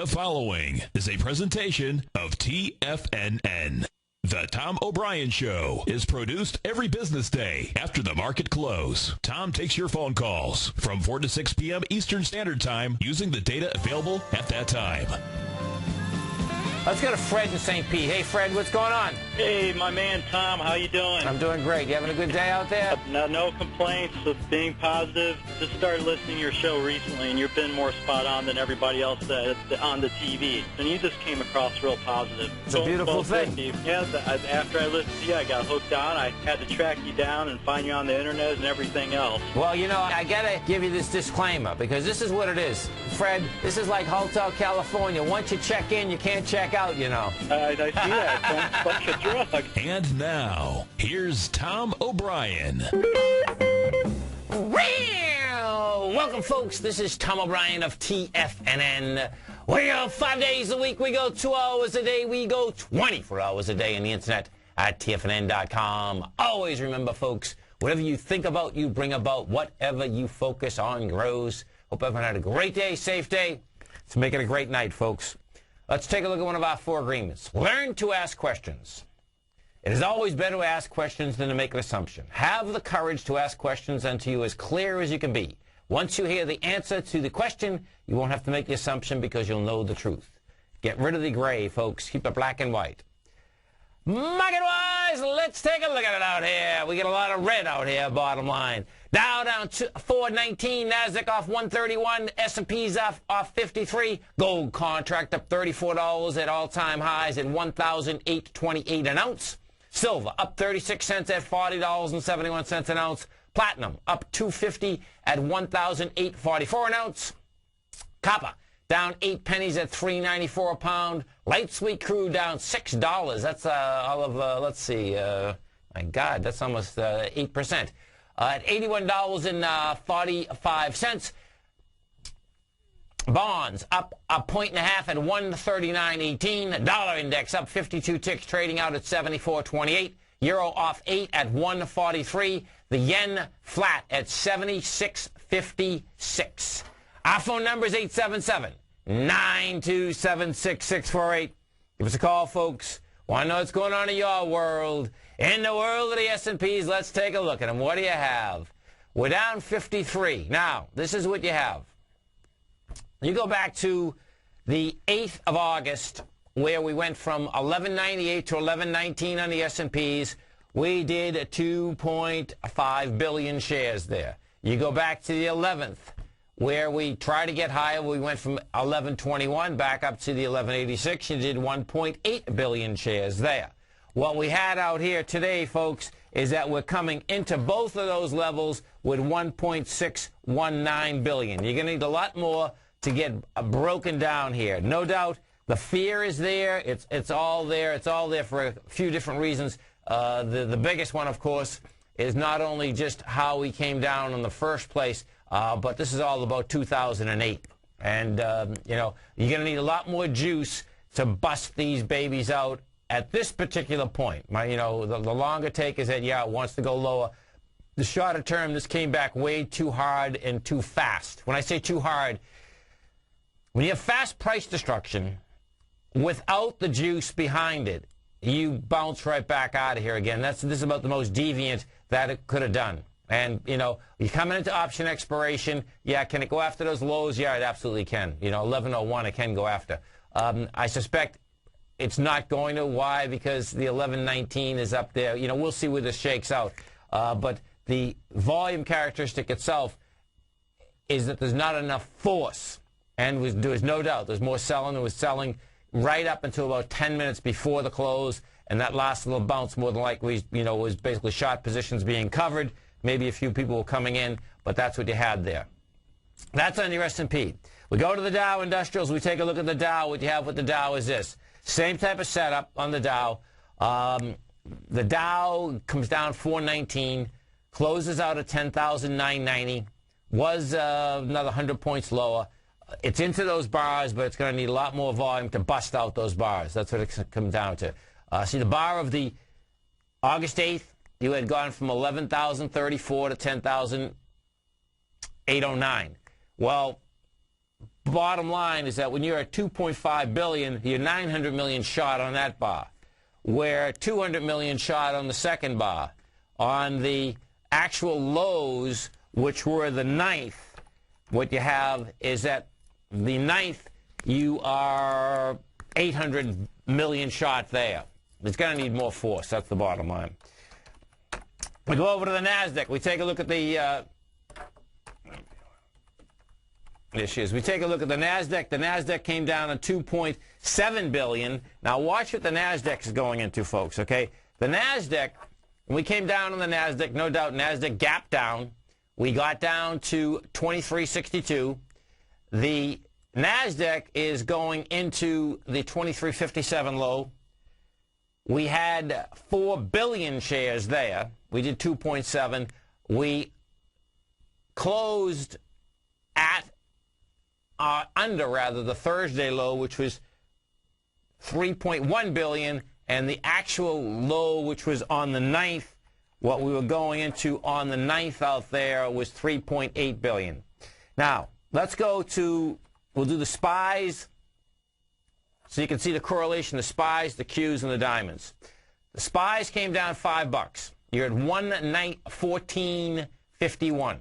The following is a presentation of TFNN. The Tom O'Brien Show is produced every business day after the market close. Tom takes your phone calls from 4 to 6 p.m. Eastern Standard Time using the data available at that time. Let's go to Fred in St. Pete. Hey, Fred, what's going on? Hey, my man Tom, how you doing? I'm doing great. You having a good day out there? No complaints, just being positive. Just started listening to your show recently, and you've been more spot on than everybody else on the TV. And you just came across real positive. It's a beautiful thing. Yes, after I listened to you, I got hooked on. I had to track you down and find you on the internet and everything else. Well, you know, I got to give you this disclaimer, because this is what it is. Fred, this is like Hotel California. Once you check in, you can't check out, you know. I see that. It's like a drug. And now, here's Tom O'Brien. Welcome, folks. This is Tom O'Brien of TFNN. We go 5 days a week. We go 2 hours a day. We go 24 hours a day on the internet at TFNN.com. Always remember, folks, whatever you think about, you bring about. Whatever you focus on grows. Hope everyone had a great day, safe day. Let's make it a great night, folks. Let's take a look at one of our 4 agreements. Learn to ask questions. It is always better to ask questions than to make an assumption. Have the courage to ask questions until you're as clear as you can be. Once you hear the answer to the question, you won't have to make the assumption because you'll know the truth. Get rid of the gray, folks. Keep it black and white. Market-wise, let's take a look at it out here. We get a lot of red out here, bottom line. Dow down 419, NASDAQ off 131, S&P's off 53. Gold contract up $34 at all-time highs at $1,828 an ounce. Silver up 36 cents at $40.71 an ounce. Platinum up $2.50 at $1,844 an ounce. Copper down 8 pennies at $3.94 a pound. Light sweet crude down $6. That's all of, let's see, my God, that's almost 8%. At $81.45. Bonds up a 1.5 at 139.18. Dollar index up 52 ticks, trading out at 74.28. Euro off 8 at 143. The yen flat at 76.56. Our phone number is 877-927-6648. Give us a call, folks. Want to know what's going on in your world? In the world of the S&Ps, let's take a look at them. What do you have? We're down 53. Now, this is what you have. You go back to the 8th of August, where we went from 1198 to 1119 on the S&Ps. We did 2.5 billion shares there. You go back to the 11th, where we tried to get higher. We went from 1121 back up to the 1186. You did 1.8 billion shares there. What we had out here today, folks, is that we're coming into both of those levels with 1.619 billion. You're going to need a lot more to get broken down here. No doubt the fear is there. It's all there. It's all there for a few different reasons. The biggest one, of course, is not only just how we came down in the first place, but this is all about 2008. And, you know, you're going to need a lot more juice to bust these babies out at this particular point. You know, the longer take is that, yeah, it wants to go lower. The shorter term, this came back way too hard and too fast. When I say too hard, when you have fast price destruction without the juice behind it, you bounce right back out of here again. This is about the most deviant that it could have done. And, you know, you're coming into option expiration. Yeah, can it go after those lows? Yeah, it absolutely can. You know, 1101 it can go after. I suspect it's not going to. Why? Because the 1119 is up there. You know, we'll see where this shakes out. But the volume characteristic itself is that there's not enough force. And there's no doubt there's more selling. There was selling right up until about 10 minutes before the close. And that last little bounce more than likely, you know, was basically short positions being covered. Maybe a few people were coming in, but that's what you had there. That's on your S&P. We go to the Dow Industrials. We take a look at the Dow. What you have with the Dow is this. Same type of setup on the Dow. The Dow comes down 419, closes out at 10,990, was another 100 points lower. It's into those bars, but it's going to need a lot more volume to bust out those bars. That's what it comes down to. See, the bar of the August 8th, you had gone from 11,034 to 10,809. Well, bottom line is that when you're at 2.5 billion, you're 900 million short on that bar. We're 200 million short on the second bar. On the actual lows, which were the ninth, what you have is that the ninth, you are 800 million short there. It's going to need more force. That's the bottom line. We go over to the NASDAQ. We take a look at the issues. We take a look at the NASDAQ. The NASDAQ came down to 2.7 billion. Now watch what the NASDAQ is going into, folks, okay? The NASDAQ, when we came down on the NASDAQ, no doubt NASDAQ gapped down. We got down to 2362. The NASDAQ is going into the 2357 low. We had 4 billion shares there. We did 2.7. We closed at under the Thursday low, which was 3.1 billion, and the actual low, which was on the 9th, what we were going into on the 9th out there was 3.8 billion. Now, let's go to, we'll do the SPYs, so you can see the correlation, the SPYs, the Qs, and the diamonds. The SPYs came down $5. You're at 1451.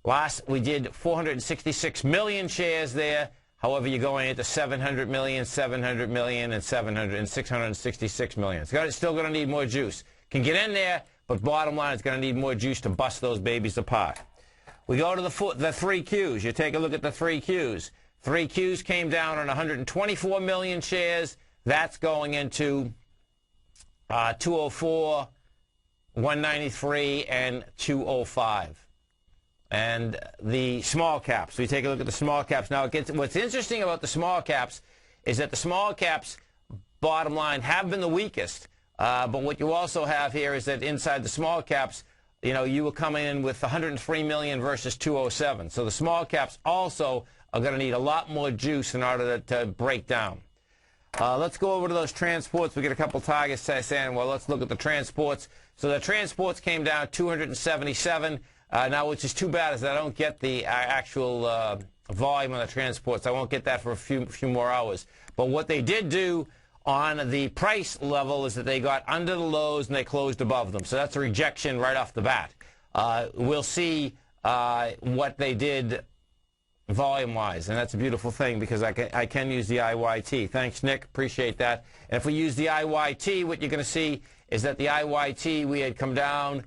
Last, we did 466 million shares there. However, you're going into 700 million, 700 million, and 700 and 666 million. It's still going to need more juice. Can get in there, but bottom line, it's going to need more juice to bust those babies apart. We go to the 3 Qs. You take a look at the 3 Qs. 3 Qs came down on 124 million shares. That's going into 204, 193, and 205. And the small caps, we take a look at the small caps. Now, what's interesting about the small caps is that the small caps, bottom line, have been the weakest. But what you also have here is that inside the small caps, you know, you were coming in with 103 million versus 207. So the small caps also are going to need a lot more juice in order to break down. Let's go over to those transports. We get a couple targets saying, well, let's look at the transports. So the transports came down 277. Now, which is too bad, is that I don't get the actual volume on the transports. I won't get that for a few more hours. But what they did do on the price level is that they got under the lows and they closed above them. So that's a rejection right off the bat. We'll see what they did volume-wise, and that's a beautiful thing because I can use the IYT. Thanks, Nick. Appreciate that. And if we use the IYT, what you're going to see is that the IYT, we had come down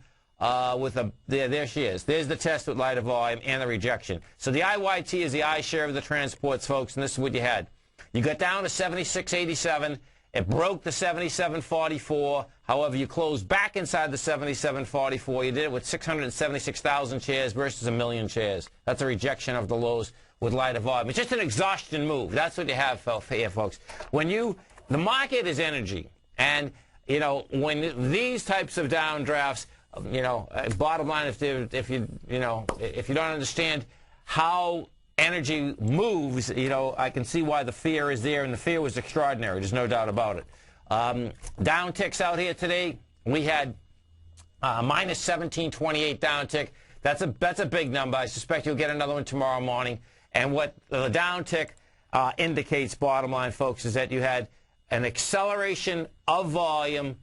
with a, there she is. There's the test with lighter volume and the rejection. So the IYT is the iShare of the transports, folks, and this is what you had. You got down to 76.87. It broke the 77.44. However, you closed back inside the 77.44. You did it with 676,000 shares versus 1 million shares. That's a rejection of the lows with lighter volume. It's just an exhaustion move. That's what you have here, folks. When the market is energy, and, you know, when these types of downdrafts, you know, bottom line, if you don't understand how energy moves, you know, I can see why the fear is there, and the fear was extraordinary. There's no doubt about it. Down ticks out here today. We had minus 1728 down tick. That's a big number. I suspect you'll get another one tomorrow morning. And what the down tick indicates, bottom line, folks, is that you had an acceleration of volume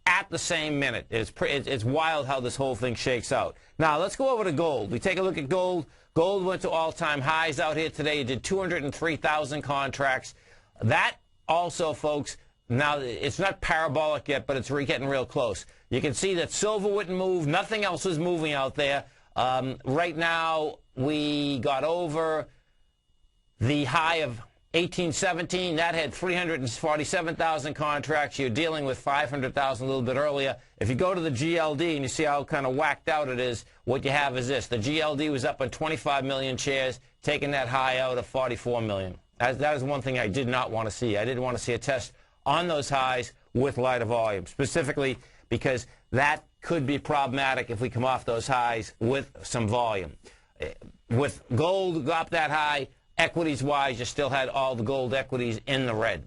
at the same minute. It's wild how this whole thing shakes out. Now, let's go over to gold. We take a look at gold. Gold went to all-time highs out here today. It did 203,000 contracts. That also, folks, now it's not parabolic yet, but it's getting real close. You can see that silver wouldn't move. Nothing else was moving out there. Right now, we got over the high of 1817, that had 347,000 contracts. You're dealing with 500,000 a little bit earlier. If you go to the GLD and you see how kind of whacked out it is, what you have is this. The GLD was up on 25 million shares, taking that high out of 44 million. That is one thing I did not want to see. I didn't want to see a test on those highs with lighter volume, specifically because that could be problematic if we come off those highs with some volume. With gold up that high, equities-wise, you still had all the gold equities in the red.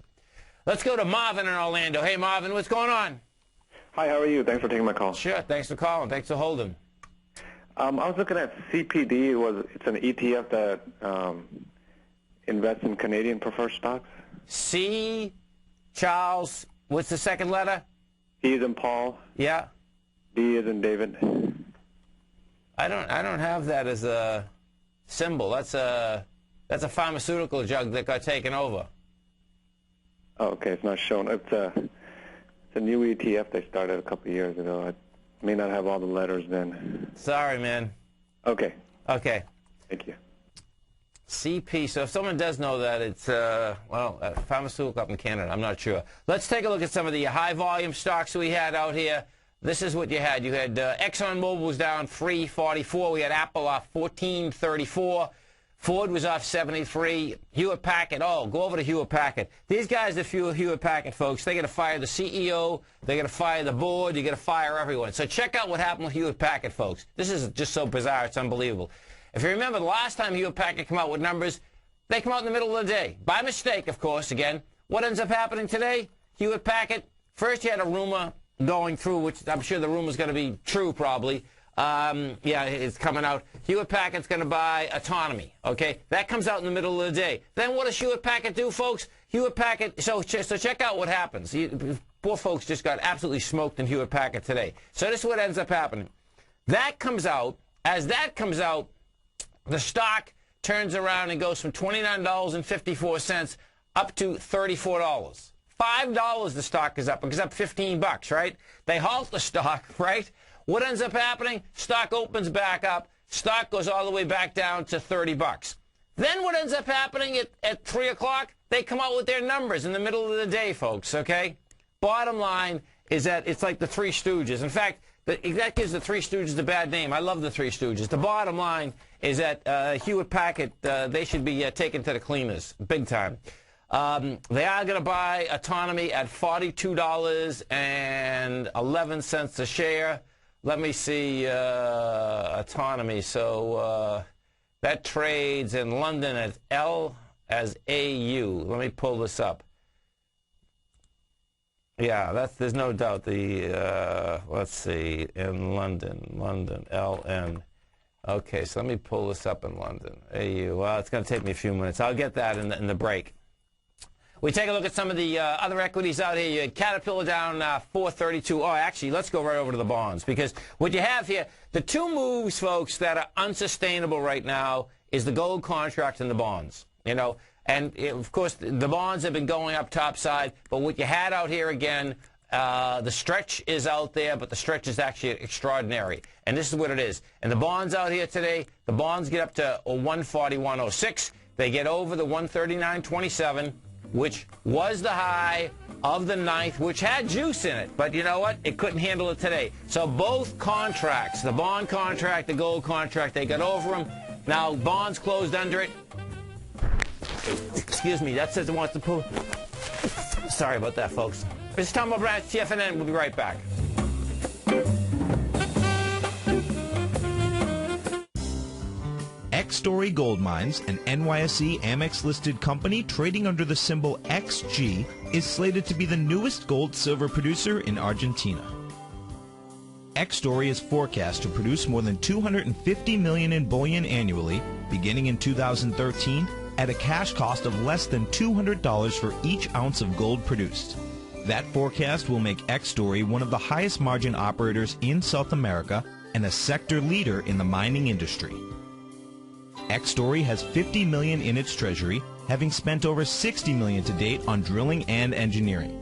Let's go to Marvin in Orlando. Hey, Marvin, what's going on? Hi, how are you? Thanks for taking my call. Sure, thanks for calling. Thanks for holding. I was looking at CPD. It's an ETF that invest in Canadian preferred stocks. C, Charles, what's the second letter? P is in Paul. Yeah. D is in David. I don't have that as a symbol. That's a pharmaceutical drug that got taken over. Oh, okay, it's not shown. It's a new ETF they started a couple of years ago. I may not have all the letters then. Sorry, man. Okay. Okay. Thank you. CP. So if someone does know that, it's, a pharmaceutical up in Canada. I'm not sure. Let's take a look at some of the high-volume stocks we had out here. This is what you had. You had ExxonMobil was down 3.44. We had Apple off 14.34. Ford was off 73. Hewlett-Packard, go over to Hewlett-Packard. These guys that fuel Hewlett-Packard, folks, they're going to fire the CEO, they're going to fire the board, you're going to fire everyone. So check out what happened with Hewlett-Packard, folks. This is just so bizarre, it's unbelievable. If you remember, the last time Hewlett-Packard came out with numbers, they come out in the middle of the day. By mistake, of course, again. What ends up happening today? Hewlett-Packard, first you had a rumor going through, which I'm sure the rumor's going to be true probably. Yeah, it's coming out. Hewlett-Packard's going to buy autonomy, okay? That comes out in the middle of the day. Then what does Hewlett-Packard do, folks? Hewlett-Packard, so check out what happens. Poor folks just got absolutely smoked in Hewlett-Packard today. So this is what ends up happening. That comes out. As that comes out, the stock turns around and goes from $29.54 up to $34. $5 the stock is up. It goes up 15 bucks, right? They halt the stock, right? What ends up happening? Stock opens back up. Stock goes all the way back down to 30 bucks. Then what ends up happening at 3 o'clock? They come out with their numbers in the middle of the day, folks, okay? Bottom line is that it's like the Three Stooges. In fact, that gives the Three Stooges a bad name. I love the Three Stooges. The bottom line is that Hewlett-Packard, they should be taken to the cleaners, big time. They are going to buy autonomy at $42.11 a share. Let me see autonomy. So that trades in London as L as AU. Let me pull this up. Yeah, there's no doubt. Let's see, in London, LN. Okay, so let me pull this up in London. AU. Well, it's going to take me a few minutes. I'll get that in the break. We take a look at some of the other equities out here. You had Caterpillar down 432. Oh, actually, let's go right over to the bonds, because what you have here, the two moves, folks, that are unsustainable right now is the gold contract and the bonds. You know, and of course the bonds have been going up topside, but what you had out here again, the stretch is out there, but the stretch is actually extraordinary. And this is what it is. And the bonds out here today, the bonds get up to 141.06. They get over the 139.27. Which was the high of the 9th, which had juice in it. But you know what? It couldn't handle it today. So both contracts, the bond contract, the gold contract, they got over them. Now, bonds closed under it. Excuse me, that says it wants to pull. Sorry about that, folks. This is Tom O'Brien, TFNN. We'll be right back. X-Story Gold Mines, an NYSE Amex-listed company trading under the symbol XG, is slated to be the newest gold-silver producer in Argentina. X-Story is forecast to produce more than $250 million in bullion annually, beginning in 2013, at a cash cost of less than $200 for each ounce of gold produced. That forecast will make X-Story one of the highest margin operators in South America and a sector leader in the mining industry. X-Story has $50 million in its treasury, having spent over $60 million to date on drilling and engineering.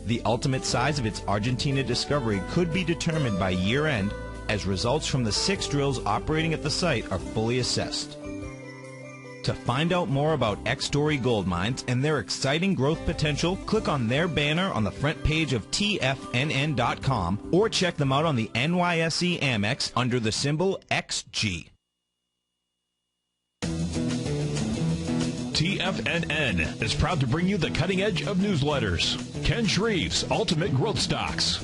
The ultimate size of its Argentina discovery could be determined by year-end, as results from the 6 drills operating at the site are fully assessed. To find out more about X-Story Gold Mines and their exciting growth potential, click on their banner on the front page of TFNN.com or check them out on the NYSE Amex under the symbol XG. TFNN is proud to bring you the cutting edge of newsletters. Ken Shreve's Ultimate Growth Stocks.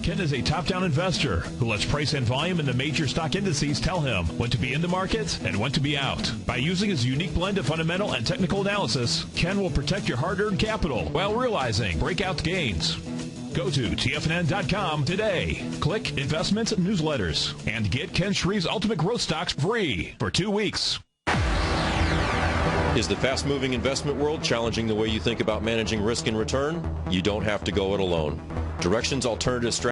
Ken is a top-down investor who lets price and volume in the major stock indices tell him when to be in the market and when to be out. By using his unique blend of fundamental and technical analysis, Ken will protect your hard-earned capital while realizing breakout gains. Go to TFNN.com today. Click Investments Newsletters and get Ken Shreve's Ultimate Growth Stocks free for 2 weeks. Is the fast-moving investment world challenging the way you think about managing risk and return? You don't have to go it alone. Directions Alternative Strategy